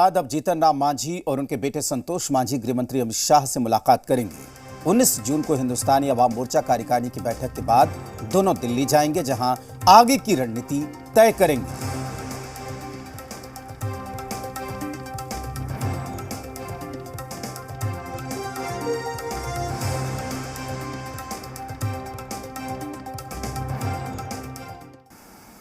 बाद अब जीतन राम मांझी और उनके बेटे संतोष मांझी गृहमंत्री अमित शाह से मुलाकात करेंगे। 19 जून को हिंदुस्तानी अवाम मोर्चा कार्यकारिणी की बैठक के बाद दोनों दिल्ली जाएंगे, जहां आगे की रणनीति तय करेंगे।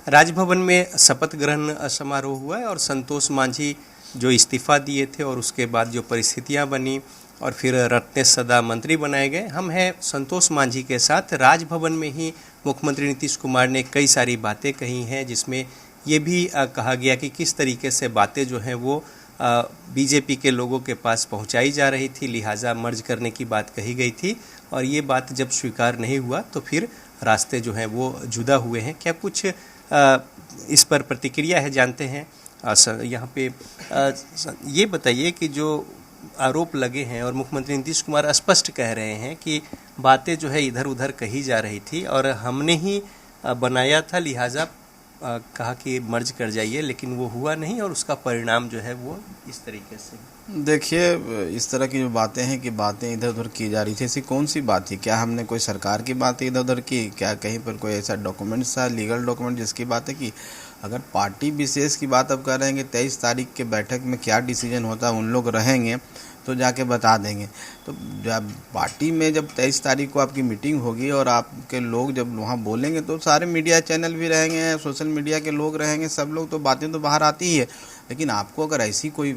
राजभवन में शपथ ग्रहण समारोह हुआ है और संतोष मांझी जो इस्तीफा दिए थे और उसके बाद जो परिस्थितियां बनी और फिर रत्नेश सदा मंत्री बनाए गए। हम हैं संतोष मांझी के साथ। राजभवन में ही मुख्यमंत्री नीतीश कुमार ने कई सारी बातें कही हैं, जिसमें ये भी कहा गया कि किस तरीके से बातें जो हैं वो बीजेपी के लोगों के पास पहुंचाई जा रही थी, लिहाजा मर्ज करने की बात कही गई थी और ये बात जब स्वीकार नहीं हुआ तो फिर रास्ते जो हैं वो जुदा हुए हैं। क्या कुछ इस पर प्रतिक्रिया है, जानते हैं। यहाँ पे ये बताइए कि जो आरोप लगे हैं और मुख्यमंत्री नीतीश कुमार स्पष्ट कह रहे हैं कि बातें जो है इधर उधर कही जा रही थी और हमने ही बनाया था, लिहाजा कहा कि मर्ज कर जाइए, लेकिन वो हुआ नहीं और उसका परिणाम जो है वो इस तरीके से। देखिए, इस तरह की जो बातें हैं कि बातें इधर उधर की जा रही थी, ऐसी कौन सी बात थी? क्या हमने कोई सरकार की बातें इधर उधर की? क्या कहीं पर कोई ऐसा डॉक्यूमेंट था, लीगल डॉक्यूमेंट जिसकी बातें की? अगर पार्टी विशेष की बात अब कर रहे हैं कि 23 तारीख के बैठक में क्या डिसीजन होता है, उन लोग रहेंगे तो जाके बता देंगे। तो जब पार्टी में जब 23 तारीख को आपकी मीटिंग होगी और आपके लोग जब वहाँ बोलेंगे तो सारे मीडिया चैनल भी रहेंगे, सोशल मीडिया के लोग रहेंगे, सब लोग, तो बातें तो बाहर आती ही है। लेकिन आपको अगर ऐसी कोई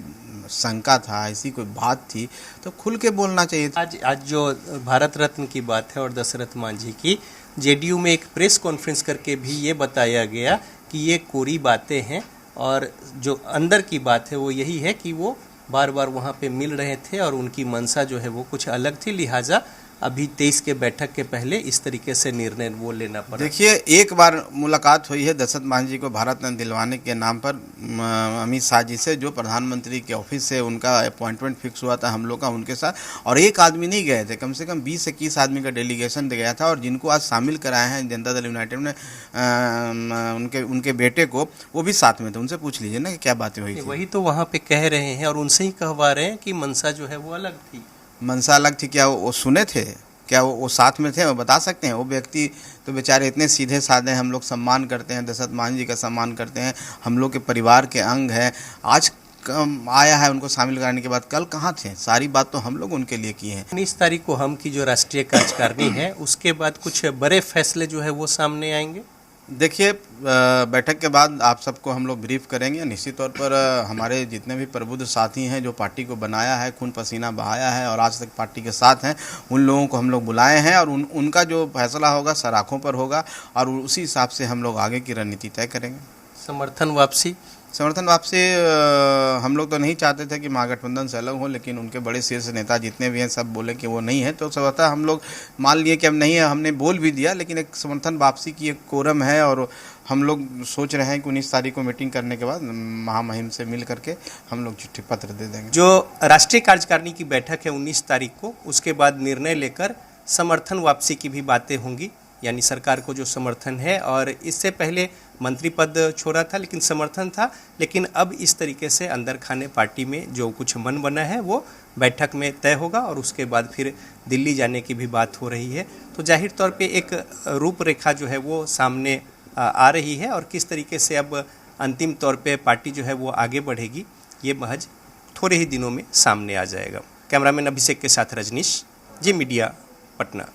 शंका था, ऐसी कोई बात थी तो खुल के बोलना चाहिए था। आज जो भारत रत्न की बात है और दशरथ मांझी की, जेडीयू में एक प्रेस कॉन्फ्रेंस करके भी ये बताया गया कि ये कोरी बातें हैं और जो अंदर की बात है वो यही है कि वो बार बार वहाँ पे मिल रहे थे और उनकी मंशा जो है वो कुछ अलग थी, लिहाजा अभी 23 के बैठक के पहले इस तरीके से निर्णय वो लेना पड़ा। देखिए, एक बार मुलाकात हुई है दशरथ मांझी को भारत रत्न दिलवाने के नाम पर अमित शाह जी से, जो प्रधानमंत्री के ऑफिस से उनका अपॉइंटमेंट फिक्स हुआ था हम लोग का उनके साथ, और एक आदमी नहीं गए थे, कम से कम 20-21 आदमी का डेलीगेशन गया था और जिनको आज शामिल कराए हैं जनता दल यूनाइटेड ने, उनके बेटे को, वो भी साथ में थे। उनसे पूछ लीजिए ना कि क्या बातें हुई थी। वही तो वहाँ पे कह रहे हैं और उनसे ही कहवा रहे हैं कि मंशा जो है वो अलग थी। मनसा अलग थी? क्या वो सुने थे? क्या वो साथ में थे? वो बता सकते हैं? वो व्यक्ति तो बेचारे इतने सीधे साधे हैं, हम लोग सम्मान करते हैं, दशरथ मांझी का सम्मान करते हैं, हम लोग के परिवार के अंग हैं। आज आया है उनको शामिल कराने के बाद, कल कहाँ थे? सारी बात तो हम लोग उनके लिए किए हैं। 19 तारीख को हम की जो राष्ट्रीय कार्यकारिणी है उसके बाद कुछ बड़े फैसले जो है वो सामने आएंगे। देखिए, बैठक के बाद आप सबको हम लोग ब्रीफ करेंगे। निश्चित तौर पर हमारे जितने भी प्रबुद्ध साथी हैं जो पार्टी को बनाया है, खून पसीना बहाया है और आज तक पार्टी के साथ हैं, उन लोगों को हम लोग बुलाए हैं और उनका जो फैसला होगा सराखों पर होगा और उसी हिसाब से हम लोग आगे की रणनीति तय करेंगे। समर्थन वापसी हम लोग तो नहीं चाहते थे कि महागठबंधन से अलग हो, लेकिन उनके बड़े शीर्ष नेता जितने भी हैं सब बोले कि वो नहीं है, तो स्वतः हम लोग मान लिए कि हम नहीं है, हमने बोल भी दिया। लेकिन एक समर्थन वापसी की एक कोरम है और हम लोग सोच रहे हैं कि 19 तारीख को मीटिंग करने के बाद महामहिम से मिल करके हम लोग चिट्ठी पत्र दे देंगे। जो राष्ट्रीय कार्यकारिणी की बैठक है 19 तारीख को, उसके बाद निर्णय लेकर समर्थन वापसी की भी बातें होंगी, यानी सरकार को जो समर्थन है। और इससे पहले मंत्री पद छोड़ा था लेकिन समर्थन था, लेकिन अब इस तरीके से अंदर खाने पार्टी में जो कुछ मन बना है वो बैठक में तय होगा और उसके बाद फिर दिल्ली जाने की भी बात हो रही है। तो जाहिर तौर पे एक रूपरेखा जो है वो सामने आ रही है और किस तरीके से अब अंतिम तौर पे पार्टी जो है वो आगे बढ़ेगी, ये महज थोड़े ही दिनों में सामने आ जाएगा। कैमरामैन अभिषेक के साथ रजनीश, जी मीडिया, पटना।